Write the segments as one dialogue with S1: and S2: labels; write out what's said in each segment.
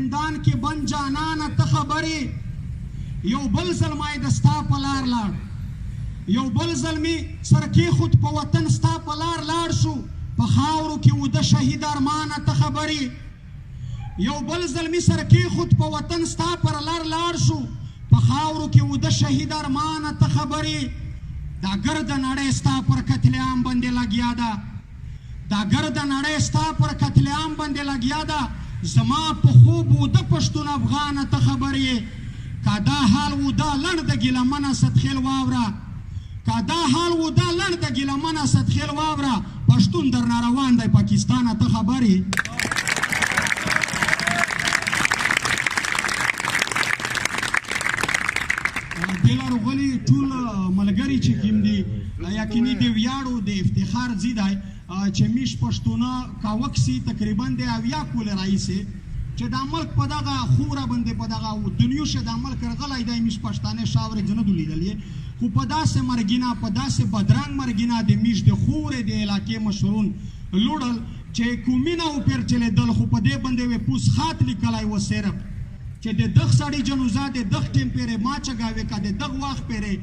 S1: زندان کې بند جانانه ته خبرې یو بل ځل د ستا په لار لاړ یو بل ځل مې سر کېښود په وطن ستا په لار لاړ شو په خاورو کې وده شهید ارمانه ته خبرې یو بل ځل مې سر کېښود په وطن ستا پر لار لاړ شو په خاورو کې وده شهید ارمانه ته خبرې دا ګرده نړۍ ستا پر قتل عام باندې لګیا ده دا ګرده نړۍ ستا پر قتل عام باندې لګیا ده زما په خوب وده پښتون افغانه ته خبرې که دا حال وده لنډ د ګیلمنه ستخیل واوره که دا حال وده لنډ د ګیلمنه ستخیل واوره پښتون درنه روان دی پاکستانه ته خبرې دلارو غلی ټول ملګري چې کوم دي یقیني د ویاړو د افتخار ځای دی چې میش پښتونه کاوک سي تقریبا د 80 کول راهیسې چې دا ملک په دغه خوره باندې په دغه دنیو شه دا ملک رغلی دی میش پښتانه شاورې جنو لیدلې خو په داسې مرګینا په داسې بدرنګ مرګینا د میش د خورې د علاقې مشرون لوړل چې کومینه او پرچلیدل خو په دې باندې پوس خات لیکلی و صرف چې د دغ سړي جنوزه د دغ ټیم پیرې ما چګاوې که د دغ وخت پیرې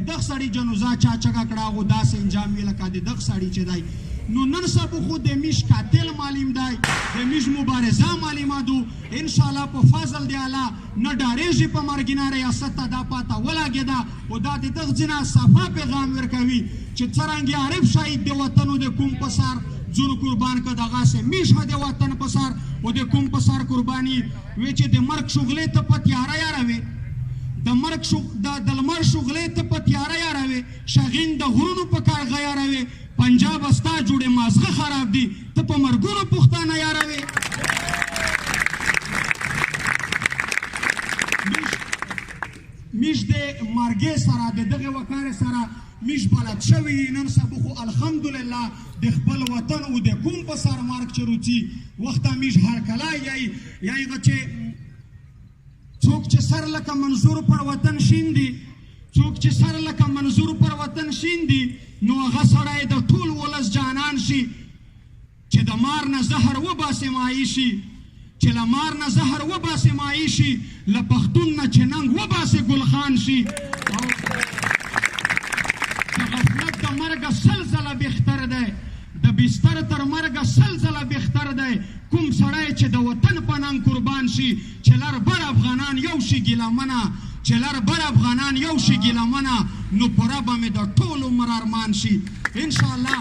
S1: دغ سړي جنوزه چا چګه کړه هغو داسې انجام وي لکه د دغ سړي چې دی نو نن سبا خو د میش قاتل معلوم دی د میش مبارزه معلومه دو انشاءالله په فضل دی الله نه ډارېږي په مرګینه ریاست ته دا پاته ولګېده او دا د دغ ځینه صفا پیغام ورکوي چې څرنګې عارف شهید د وطن د کوم په سر زونو قربان که دغسې میش د وطن په سر او د کوم په سر قرباني وی چې د مرګ شغلې ته په تیاره یاروې د لمر شغلې ته په تیاره یاروې شغین د غرونو په کارغه یاروې پنجاب ستا جوړې مازغه خراب دي ته په مرګونو پښتانه یاروې میش د مرګې سره د دغې وکارې سره میش بلد شوي نن سبا خو الحمدلله د خپل وطن او د کوم په سر مرګ چې روځي وخته میش هرکلی یا هغه چې څوک چې سر لکه منظور پر وطن شیندي څوک چې سر لکه منظور پر وطن شیندي نو هغه سړی د ټول ولس جانان شي چې د مار نه زهر وباسې مایي شي چې له مار نه زهر وباسې مایي شي له پښتون نه چې ننګ وباسې ګلخان شي د غفلت د مرګه سل ځله بهتر دی د بستر تر مرګه سل ځله بهتر دی کوم سړی چې د وطن په ننګ قربان شي چې لر بر افغانان یو شي ګیلمنه چې لر بر افغانان یو شي ګیلمنه نو پوره به مې د ټول عمر ارمان شي انشاءالله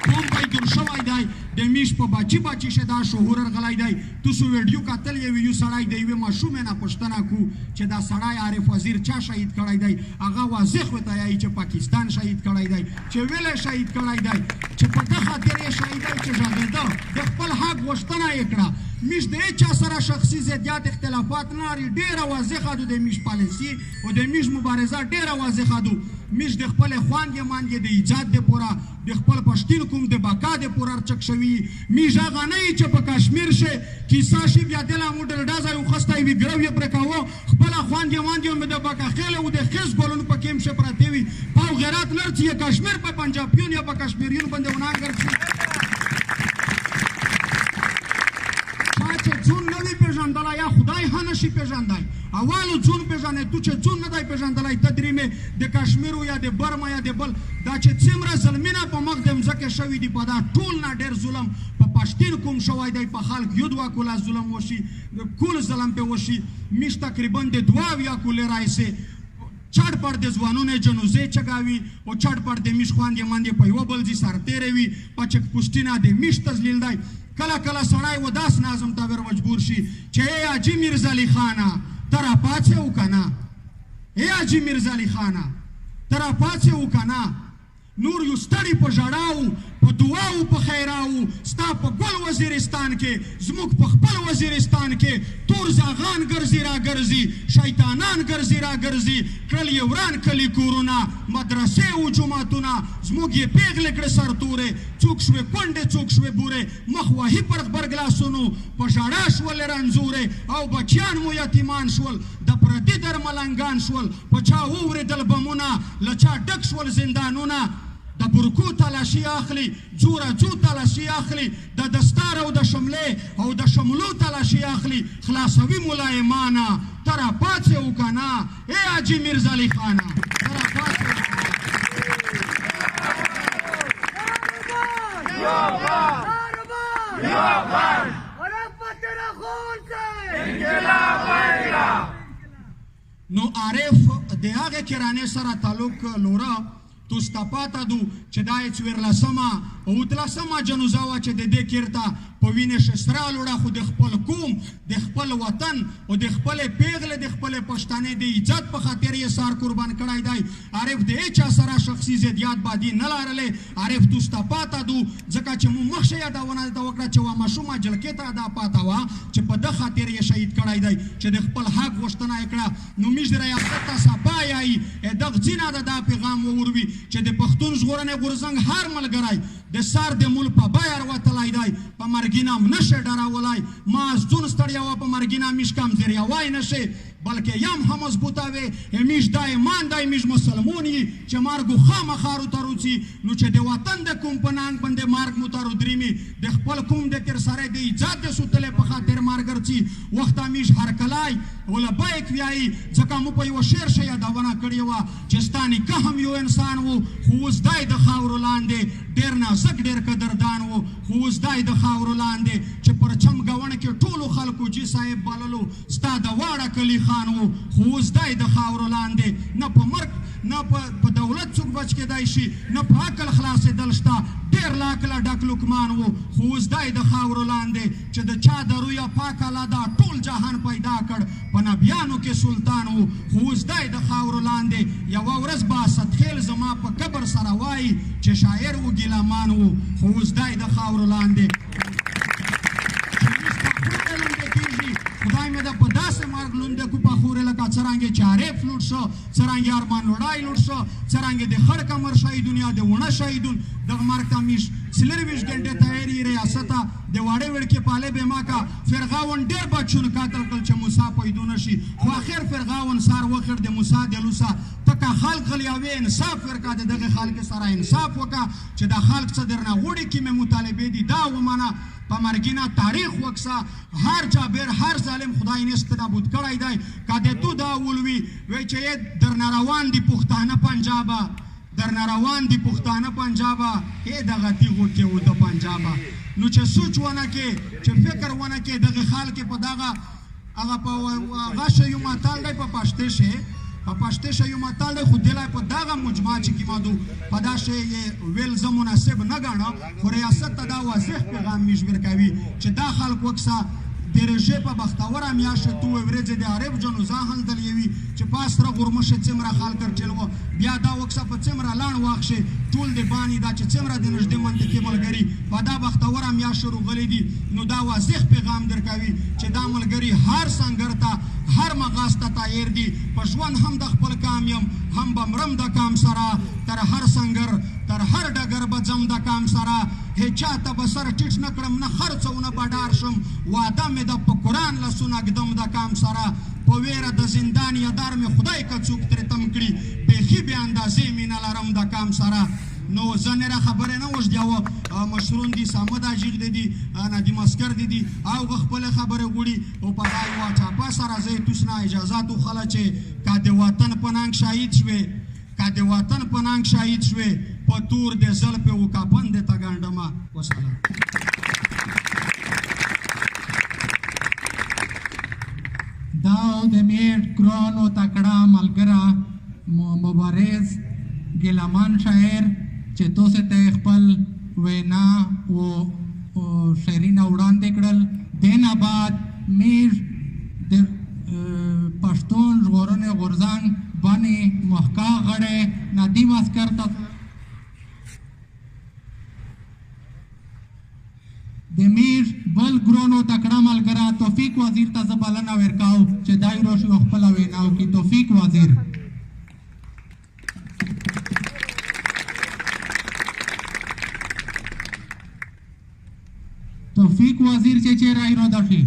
S1: کوم به جوړ شوی دی د میش په باچي باچي شه دا شهور رغلی دی تاسو ویډیو کتل یو سړی د یوې ماشومې نه پوښتنه کو چې دا سړی عارف وزیر چا شهید کړی دی هغه واضح ورته وایي چې پاکستان شهید کړی دی چې ویلې شهید کړی دی چې په ده خاطر یې شهید دی چې غږېده د خپل حق غوښتنه یې کړه میش د هیچا سره شخصي ضدیات اختلافات نه لري ډېره واضحه ده د میش پالیسي او د میش مبارزه ډېره واضحه ده میش د خپلې خوانګې مانګې د ایجاد دپاره د خپل پښتون کوم د بقا دپاره چک شوي میش هغه نه وي چې په کشمیر شي کیسه شي بیا دله مو ډلډازه یې وخستی وي ګرو یې پرې کوو خپله خوانګې مانګې مې د بقا خیله او د خیز ګلونو په کې هم شه پرتې وي پاو غیرات نر چې کشمیر په پنجابیون یا په کشمیریون باندې ونانګر شي ځون نه وي پېژندلی یا خدای ها نشي پېژندی اولو ځون پېژنې تو چې ځون نه دی پېژندلی ته درېمې د کشمیرو یا د برما یا د بل دا چې څومره ظلمونه په مخ د مځکې شوي دي په دا ټول نه ډېر ظلم په پښتون کوم شوی دی په خلک یو دوه کوله ظلم وشي کول ظلم پې وشي میش تقریبا د 2 کولې راهیسې چټ پر د ځوانونو جنازې چګاوي او چټ پر د میش خواندې ماندې په یوه بل ځای سرتېری وي په چک پوسټینه د میش تذلیل دی کله کله سړی و داس نظم ته ور مجبور شي چې ای حاجي میرزالي خانه ته راپاڅې وکنه ای حاجي میرزالي خانه ته راپاڅې وکنه نور یو ستړي په ژړاو په دعاو په خیراو ستا په ګل وزیرستان کې زموږ په خپل وزیرستان کې تور زاغان ګرځي را ګرځي شیطانان ګرځي را ګرځي کړل یې وران کلي کورونه مدرسې او جوماتونه زموږ یې پیغلې کړې سرتورې څوک شوې کونډې څوک شوې بورې مخ وهي پر غبرګلاسونو په ژړا شولې رنځورې او بچیان مو یتیمان شول د پردي درملنګان شول په چا واورېدل بمونه له چا ډک شول زندانونه د برکو تلاشي اخلي جوره جو تلاشي اخلي د دستار او د شملې او د ملو تلاشي اخلي خلاصوي ملا ایمانا ترا پاتې وکنا اے حاجی میرزا علی خانا ترا پاتې نو عارف د هغه کرانې سره تعلق لورا توستا پاته دو چې دا یې څوارلسمه او اتلسمه جنازه وه چې د دې کیرته په وینې شسره لوړه خو د خپل قوم د خپل وطن او د خپلې پیغلې د خپلې پښتنې د عزت په خاطر یې سار قربان کړی دی عارف د هېچا سره شخصي ضدیات بادي نه لرلې عارف توستا پاته دو ځکه چې مونږ مخکې یادونه درته وکړه چې وه ماشومه جلکې ته دا پاته وه چې په ده خاطر یې شهید کړی دی چې د خپل حق غوښتنه یې کړه نو موږ د ریاست ته صفا یایي دغه ځینه د دا پیغام ووروي چې د پښتون ژغورنې غورځنګ هر ملګری د سار د مول په بیه راوتلی دی په مرګینه م نشي ډارولای ما زون ستړیا وه په مرګینه میش کمزوریوای نشي بلکې یم هم مضبوطه وي میش دا ایمان دی میش مسلمون یي چې مرګو خامخا روته روڅي نو چې د وطن د کوم په ننګ باندې مرګ مو ته رودرېمي د خپل کوم د تر سره د عزت د سوتلې په خاطر مارګرڅي وخته میش هرکلای ولبیک ویایي ځکه مو په یوه شعر ښه یادونه کړې وه چې ستا نیکه هم یو انسان و خو اوس دی د خاورو لاندې ډېر نازک ډېر قدردان و خو اوس دی د خاورو لاندې چې پرچم ګونه کې ټولو خلکو جي صاحب بللو ستا د واړه کلي خان و خو اوس دی د خاورو لاندې نه په مرګ نه په دولت څوک بچ کېدی شي نه په عقل خلاصېدل شته ډېر له عقله ډک لقمان و خو اوس دی د خاورو لاندې چې د چا د رویه پاک الله دا ټول جهان پیدا کړ په نبیانو کې سلطان و خو اوس دی د خاورو لاندې یوه ورځ به اسدخیل زما په قبر سره وایي چې شاعر و ګیلمان و خو اوس دی د خاورو لاندې خدای مې د په داسې مرګ لونده کو په خورې لکه څرنګې چې عارف لوټ شو څرنګې ارمان لوړای لوټ شو څرنګې د خړ کمر شهیدون یا د ونه شهیدون دغه مرګ ته میش 24 घंटे تیاری ریاسته د واړې وړکې پالې به ما کا فرغاون ډېر بچون قاتل کړ چې موسی پیدا نشي خو اخر فرغاون سار وخر د موسی د لوسا تکه خلق غلیاوي انصاف ورکا دغه خلک سره انصاف وکا چې د خلک څخه درنه وړي کې مې مطالبه دي دا ومنه په مرګینه تاریخ وکسا هر جابر هر ظالم خدای نست نابود کړی دی کده تو دا ولوي وای چې درنه روان دي پښتانه پنجابا درنه روان دي پښتانه پنجابا هې دغه تیغو کې و د پنجابا نو چې سوچ ونه کې چې فکر ونه کې دغه خلک په دغه هغه په غاښه یو ماتال دی په پښتې شه په پښتې شه یو ماتال دی خو دلای په دغه مجمع چې کې مادو په دا شی ویل زه مناسب نه ګڼم خو ریاست ته دا واضح پیغام میش ورکوي چې دا خلک وکسه د رژې په بختوره میاشت تو ورځې د عرب جنازه هلدل یوي چې پاس سره غورمشه څومره خلک چل و بیا دا وکسه په څومره لاڼ واخښې ټول د باني دا چې څومره د نږدې منطقې ملګري په دا بختوره میاشت روغلي دي نو دا واضح پیغام درکوي چې دا ملګري هر سنګر ته هر مغاز ته تایر دي په ژوند هم د خپل کام یم هم به مرم د کام سره تر هر سنګر تر هر ډګر به ځم د کام سره هیچا ته به سر ټیټ نه کړم نه خرڅونه به ډار شم واده مې د په قرآن لاسونه ږدم د کام سره په ویره د زندان یادار مې خدای که څوک ترې تم کړي بیخي بې اندازې مینه لرم د کام سره نو زنه را خبره نه وژدیاوه مشرون دي سامد اجیغ دي ندیم اسکر دي او خپل خبره غوړي او په دای واچا په سره زه توسنا اجازه تو خلا چې کا د وطن پننګ شهید شوه کا د وطن پننګ شهید شوه په تور د زل په وکاپند ته ګاندما وسلام
S2: داو د میر کرونو تکړه ملګرا مبارز ګلمان شاعر چې تاسو ته خپل وینا او شعرونه وړاندې کړل دینه بعد میر د پښتون ژغورنې غورځنګ باندې محکا غړې ندیم اسکر ته د میر بل ګرونو تکړه ملګرا توفیق وزیر ته زه بلنه ورکاو چې دای روشي خپل ویناو کې توفیق وزیر توفیق وزیر چې چیرې را دشي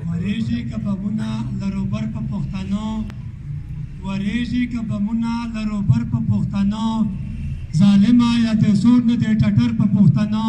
S3: وریږي که بابونه لروبر په پښتنو ورېږي که بمونه لروبر په پښتنو ظالمه یا د سور نه د ټټر په پښتنو